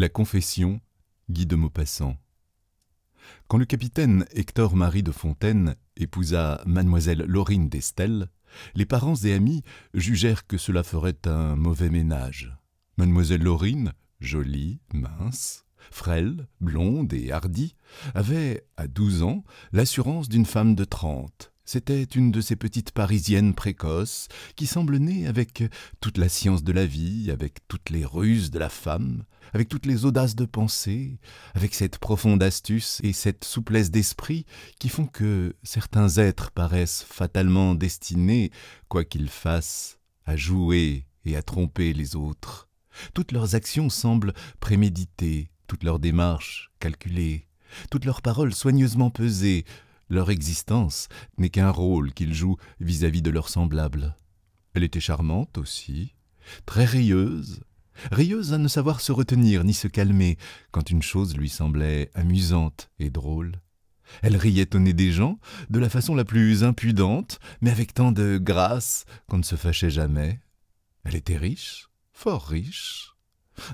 La confession, Guy de Maupassant. Quand le capitaine Hector-Marie de Fontaine épousa mademoiselle Laurine d'Estel, les parents et amis jugèrent que cela ferait un mauvais ménage. Mademoiselle Laurine, jolie, mince, frêle, blonde et hardie, avait, à 12 ans, l'assurance d'une femme de 30. C'était une de ces petites Parisiennes précoces qui semblent nées avec toute la science de la vie, avec toutes les ruses de la femme, avec toutes les audaces de pensée, avec cette profonde astuce et cette souplesse d'esprit qui font que certains êtres paraissent fatalement destinés, quoi qu'ils fassent, à jouer et à tromper les autres. Toutes leurs actions semblent préméditées, toutes leurs démarches calculées, toutes leurs paroles soigneusement pesées. Leur existence n'est qu'un rôle qu'ils jouent vis-à-vis de leurs semblables. Elle était charmante aussi, très rieuse à ne savoir se retenir ni se calmer quand une chose lui semblait amusante et drôle. Elle riait au nez des gens de la façon la plus impudente, mais avec tant de grâce qu'on ne se fâchait jamais. Elle était riche, fort riche.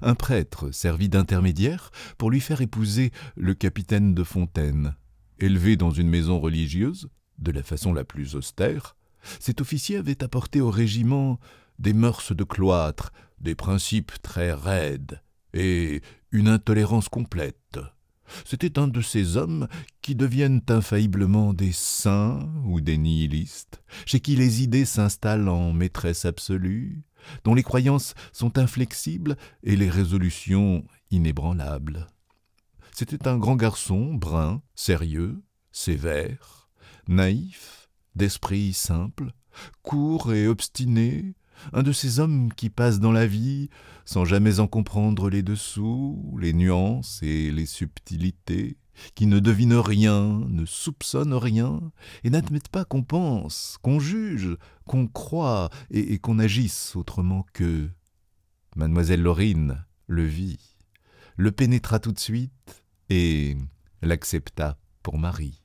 Un prêtre servit d'intermédiaire pour lui faire épouser le capitaine de Fontaine. Élevé dans une maison religieuse, de la façon la plus austère, cet officier avait apporté au régiment des mœurs de cloître, des principes très raides et une intolérance complète. C'était un de ces hommes qui deviennent infailliblement des saints ou des nihilistes, chez qui les idées s'installent en maîtresse absolue, dont les croyances sont inflexibles et les résolutions inébranlables. C'était un grand garçon, brun, sérieux, sévère, naïf, d'esprit simple, court et obstiné, un de ces hommes qui passent dans la vie sans jamais en comprendre les dessous, les nuances et les subtilités, qui ne devinent rien, ne soupçonnent rien, et n'admettent pas qu'on pense, qu'on juge, qu'on croit et qu'on agisse autrement qu'eux. Mademoiselle Laurine le vit, le pénétra tout de suite et l'accepta pour mari.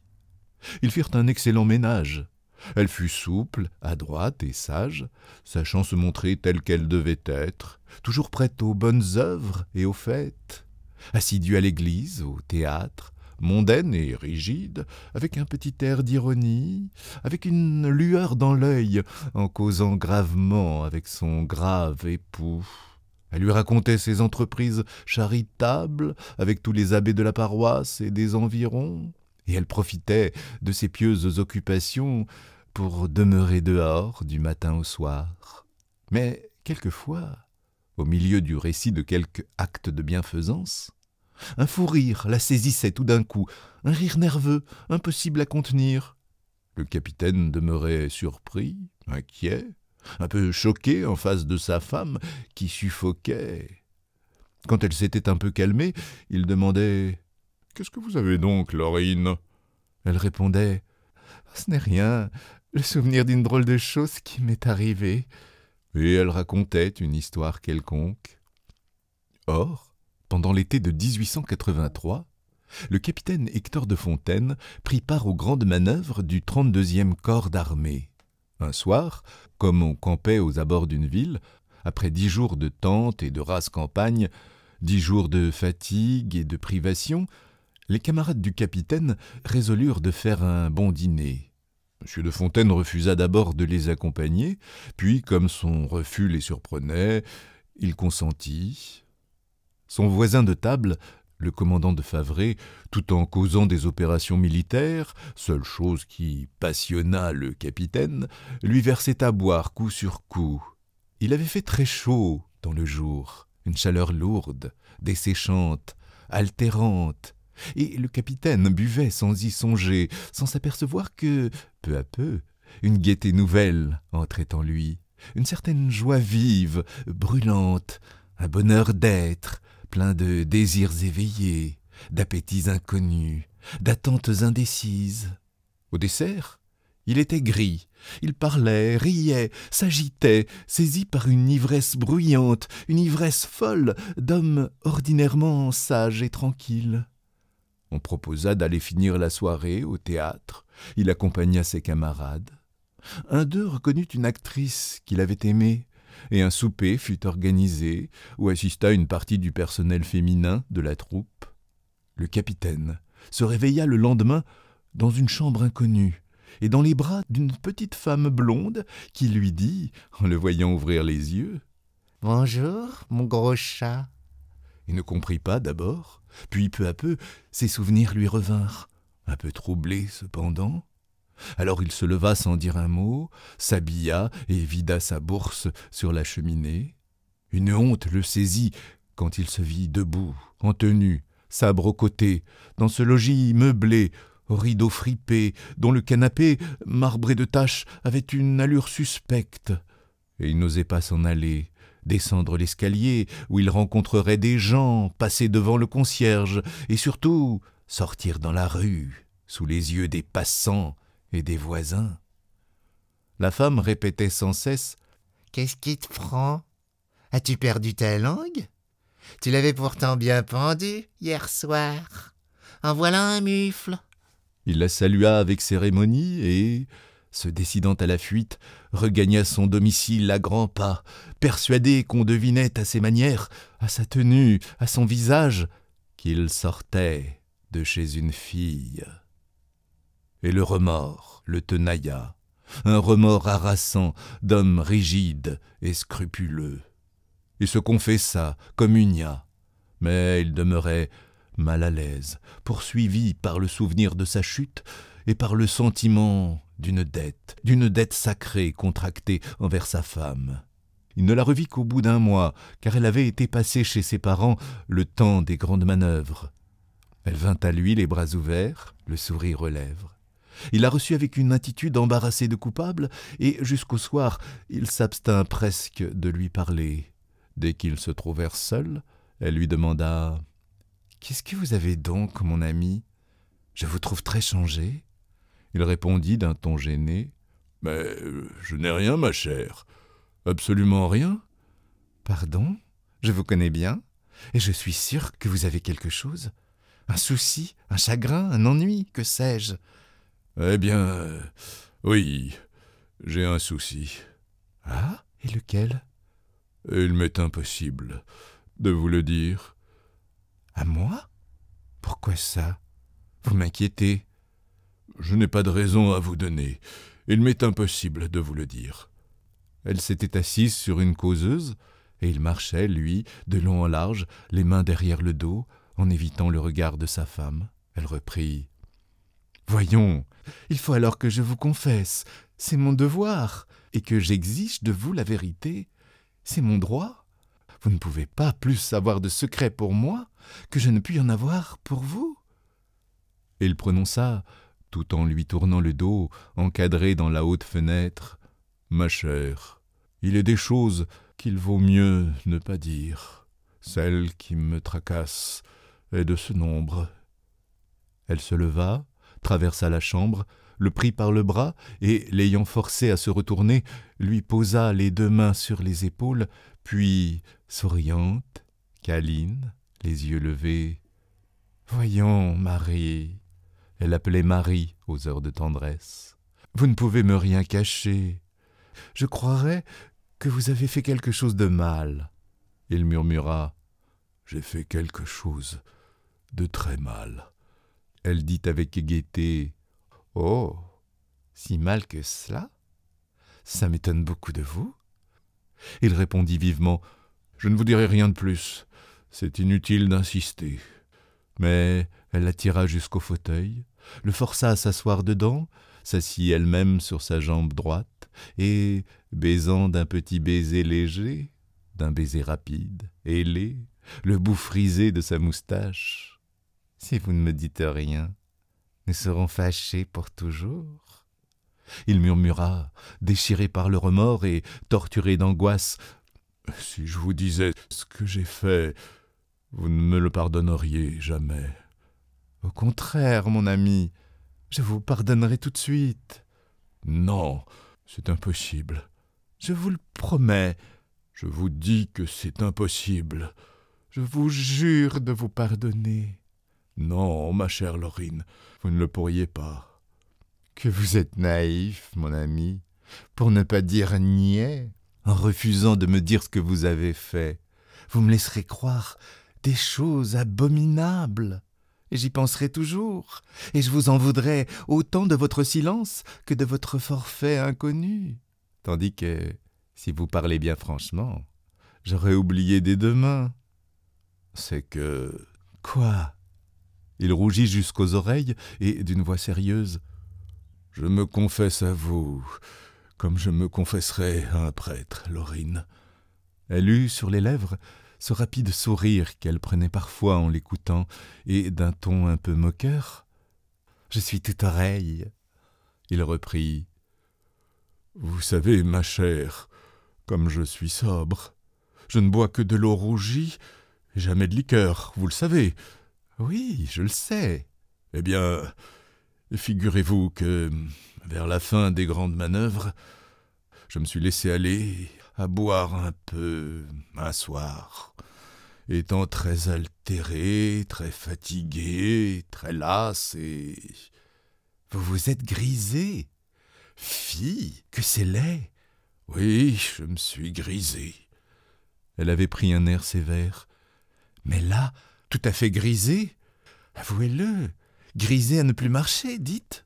Ils firent un excellent ménage. Elle fut souple, adroite et sage, sachant se montrer telle qu'elle devait être, toujours prête aux bonnes œuvres et aux fêtes, assidue à l'église, au théâtre, mondaine et rigide, avec un petit air d'ironie, avec une lueur dans l'œil, en causant gravement avec son grave époux. Elle lui racontait ses entreprises charitables avec tous les abbés de la paroisse et des environs, et elle profitait de ses pieuses occupations pour demeurer dehors du matin au soir. Mais quelquefois, au milieu du récit de quelque acte de bienfaisance, un fou rire la saisissait tout d'un coup, un rire nerveux, impossible à contenir. Le capitaine demeurait surpris, inquiet, un peu choqué en face de sa femme qui suffoquait. Quand elle s'était un peu calmée, il demandait « Qu'est-ce que vous avez donc, Laurine ?» Elle répondait « Ce n'est rien, le souvenir d'une drôle de chose qui m'est arrivée. » Et elle racontait une histoire quelconque. Or, pendant l'été de 1883, le capitaine Hector de Fontaine prit part aux grandes manœuvres du 32e corps d'armée. Un soir, comme on campait aux abords d'une ville, après 10 jours de tente et de rase campagne, 10 jours de fatigue et de privation, les camarades du capitaine résolurent de faire un bon dîner. M. de Fontaine refusa d'abord de les accompagner, puis, comme son refus les surprenait, il consentit. Son voisin de table, le commandant de Favre, tout en causant des opérations militaires, seule chose qui passionna le capitaine, lui versait à boire coup sur coup. Il avait fait très chaud dans le jour, une chaleur lourde, desséchante, altérante, et le capitaine buvait sans y songer, sans s'apercevoir que, peu à peu, une gaieté nouvelle entrait en lui, une certaine joie vive, brûlante, un bonheur d'être, plein de désirs éveillés, d'appétits inconnus, d'attentes indécises. Au dessert, il était gris, il parlait, riait, s'agitait, saisi par une ivresse bruyante, une ivresse folle d'homme ordinairement sage et tranquille. On proposa d'aller finir la soirée au théâtre, il accompagna ses camarades. Un d'eux reconnut une actrice qu'il avait aimée, et un souper fut organisé où assista une partie du personnel féminin de la troupe. Le capitaine se réveilla le lendemain dans une chambre inconnue et dans les bras d'une petite femme blonde qui lui dit, en le voyant ouvrir les yeux, « Bonjour, mon gros chat !» Il ne comprit pas d'abord, puis peu à peu, ses souvenirs lui revinrent, un peu troublés cependant. Alors il se leva sans dire un mot, s'habilla et vida sa bourse sur la cheminée. Une honte le saisit quand il se vit debout, en tenue, sabre au côté, dans ce logis meublé, aux rideaux fripés, dont le canapé, marbré de taches, avait une allure suspecte. Et il n'osait pas s'en aller, descendre l'escalier où il rencontrerait des gens, passer devant le concierge, et surtout sortir dans la rue, sous les yeux des passants et des voisins. La femme répétait sans cesse « Qu'est-ce qui te prend? As-tu perdu ta langue? Tu l'avais pourtant bien pendue hier soir. En voilà un mufle. » Il la salua avec cérémonie et, se décidant à la fuite, regagna son domicile à grands pas, persuadé qu'on devinait à ses manières, à sa tenue, à son visage, qu'il sortait de chez une fille. Et le remords le tenailla, un remords harassant d'homme rigide et scrupuleux. Il se confessa, communia, mais il demeurait mal à l'aise, poursuivi par le souvenir de sa chute et par le sentiment d'une dette sacrée contractée envers sa femme. Il ne la revit qu'au bout d'un mois, car elle avait été passée chez ses parents le temps des grandes manœuvres. Elle vint à lui les bras ouverts, le sourire aux lèvres. Il la reçut avec une attitude embarrassée de coupable, et jusqu'au soir, il s'abstint presque de lui parler. Dès qu'ils se trouvèrent seuls, elle lui demanda « Qu'est-ce que vous avez donc, mon ami? Je vous trouve très changé. » Il répondit d'un ton gêné « Mais je n'ai rien, ma chère. Absolument rien. »« Pardon, je vous connais bien, et je suis sûr que vous avez quelque chose. Un souci, un chagrin, un ennui, que sais-je? » ?»« Eh bien, oui, j'ai un souci. »« Ah, et lequel ? » ?»« Il m'est impossible de vous le dire. »« À moi? Pourquoi ça? Vous m'inquiétez. »« Je n'ai pas de raison à vous donner. Il m'est impossible de vous le dire. » Elle s'était assise sur une causeuse, et il marchait, lui, de long en large, les mains derrière le dos, en évitant le regard de sa femme. Elle reprit « Voyons, il faut alors que je vous confesse, c'est mon devoir, et que j'exige de vous la vérité. C'est mon droit. Vous ne pouvez pas plus avoir de secret pour moi que je ne puis en avoir pour vous. » Et il prononça, tout en lui tournant le dos, encadré dans la haute fenêtre, « Ma chère, il est des choses qu'il vaut mieux ne pas dire. Celle qui me tracasse est de ce nombre. » Elle se leva, traversa la chambre, le prit par le bras et, l'ayant forcé à se retourner, lui posa les deux mains sur les épaules, puis, souriante, câline, les yeux levés, « Voyons, Marie !» Elle appelait Marie aux heures de tendresse. « Vous ne pouvez me rien cacher. Je croirais que vous avez fait quelque chose de mal. » Il murmura, « J'ai fait quelque chose de très mal. » Elle dit avec gaieté, « Oh, si mal que cela? Ça m'étonne beaucoup de vous. » Il répondit vivement, « Je ne vous dirai rien de plus. C'est inutile d'insister. » Mais elle l'attira jusqu'au fauteuil, le força à s'asseoir dedans, s'assit elle-même sur sa jambe droite, et, baisant d'un petit baiser léger, d'un baiser rapide, ailé, le bout frisé de sa moustache, « Si vous ne me dites rien, nous serons fâchés pour toujours. » Il murmura, déchiré par le remords et torturé d'angoisse, « Si je vous disais ce que j'ai fait, vous ne me le pardonneriez jamais. » « Au contraire, mon ami, je vous pardonnerai tout de suite. »« Non, c'est impossible. »« Je vous le promets. »« Je vous dis que c'est impossible. »« Je vous jure de vous pardonner. »« Non, ma chère Laurine, vous ne le pourriez pas. »« Que vous êtes naïf, mon ami, pour ne pas dire niais. en refusant de me dire ce que vous avez fait. Vous me laisserez croire des choses abominables. Et j'y penserai toujours, et je vous en voudrais autant de votre silence que de votre forfait inconnu. Tandis que, si vous parlez bien franchement, j'aurais oublié dès demain. C'est que... Quoi? Il rougit jusqu'aux oreilles et, d'une voix sérieuse, « Je me confesse à vous, comme je me confesserais à un prêtre, Laurine. » Elle eut sur les lèvres ce rapide sourire qu'elle prenait parfois en l'écoutant, et d'un ton un peu moqueur. « Je suis tout oreille. » Il reprit. « Vous savez, ma chère, comme je suis sobre, je ne bois que de l'eau rougie, et jamais de liqueur, vous le savez. » « Oui, je le sais. » « Eh bien, figurez-vous que, vers la fin des grandes manœuvres, je me suis laissé aller à boire un peu un soir. Étant très altéré, très fatigué, très las et... Vous vous êtes grisé. Fille, que c'est laid. Oui, je me suis grisé. Elle avait pris un air sévère. Mais là, tout à fait grisé. Avouez-le, grisé à ne plus marcher, dites.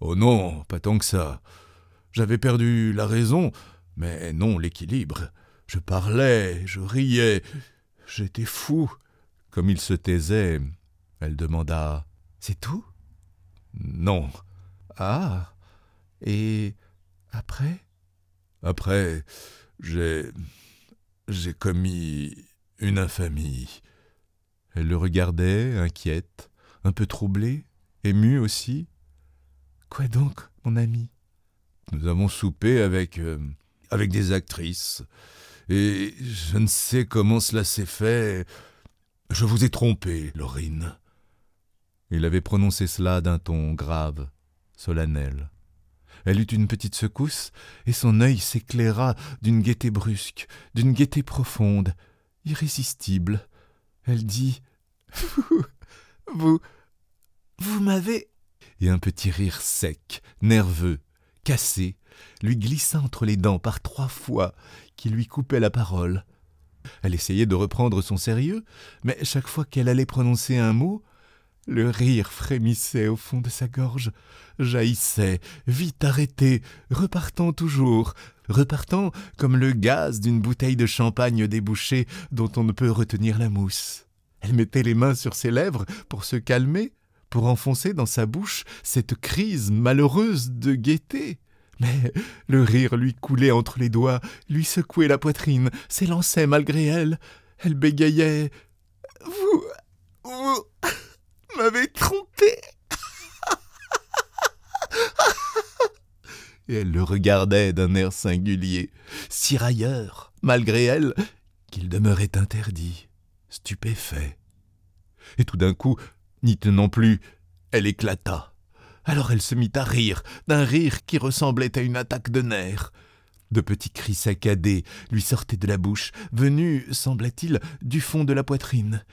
Oh non, pas tant que ça. J'avais perdu la raison, mais non l'équilibre. Je parlais, je riais, j'étais fou. Comme il se taisait, elle demanda « C'est tout ?»« Non. »« Ah, et après ?»« Après, j'ai commis une infamie. » Elle le regardait, inquiète, un peu troublée, émue aussi. « Quoi donc, mon ami ?»« Nous avons soupé avec des actrices, et je ne sais comment cela s'est fait. Je vous ai trompé, Laurine. » Il avait prononcé cela d'un ton grave, solennel. Elle eut une petite secousse, et son œil s'éclaira d'une gaieté brusque, d'une gaieté profonde, irrésistible. Elle dit « Vous m'avez... » Et un petit rire sec, nerveux, cassé, lui glissa entre les dents par 3 fois, qui lui coupait la parole. Elle essayait de reprendre son sérieux, mais chaque fois qu'elle allait prononcer un mot, le rire frémissait au fond de sa gorge, jaillissait, vite arrêté, repartant toujours, repartant comme le gaz d'une bouteille de champagne débouchée dont on ne peut retenir la mousse. Elle mettait les mains sur ses lèvres pour se calmer, pour enfoncer dans sa bouche cette crise malheureuse de gaieté. Mais le rire lui coulait entre les doigts, lui secouait la poitrine, s'élançait malgré elle. Elle bégayait. « Vous m'avez trompé !» Et elle le regardait d'un air singulier, si railleur, malgré elle, qu'il demeurait interdit, stupéfait. Et tout d'un coup, n'y tenant plus, elle éclata. Alors elle se mit à rire, d'un rire qui ressemblait à une attaque de nerfs. De petits cris saccadés lui sortaient de la bouche, venus, semblait-il, du fond de la poitrine.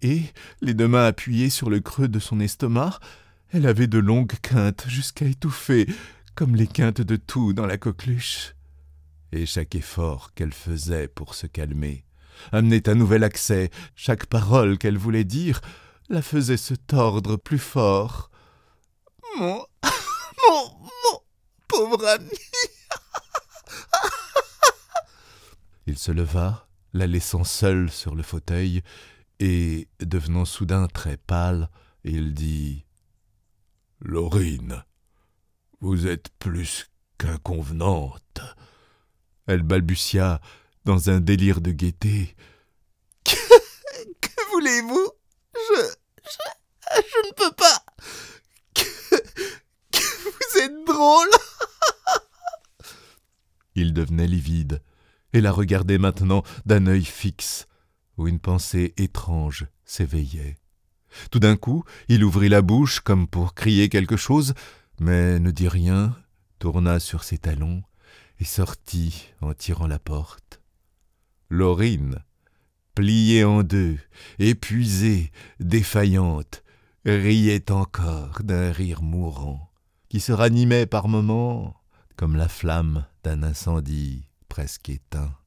Et, les 2 mains appuyées sur le creux de son estomac, elle avait de longues quintes jusqu'à étouffer, comme les quintes de toux dans la coqueluche. Et chaque effort qu'elle faisait pour se calmer amenait un nouvel accès. Chaque parole qu'elle voulait dire la faisait se tordre plus fort. « Mon pauvre ami !» Il se leva, la laissant seule sur le fauteuil, et, devenant soudain très pâle, il dit « Laurine, vous êtes plus qu'inconvenante. » Elle balbutia dans un délire de gaieté. « Que voulez-vous ? Je ne peux pas. Que vous êtes drôle. » Il devenait livide et la regardait maintenant d'un œil fixe, où une pensée étrange s'éveillait. Tout d'un coup, il ouvrit la bouche comme pour crier quelque chose, mais ne dit rien, tourna sur ses talons et sortit en tirant la porte. Laurine, pliée en 2, épuisée, défaillante, riait encore d'un rire mourant, qui se ranimait par moments comme la flamme d'un incendie presque éteint.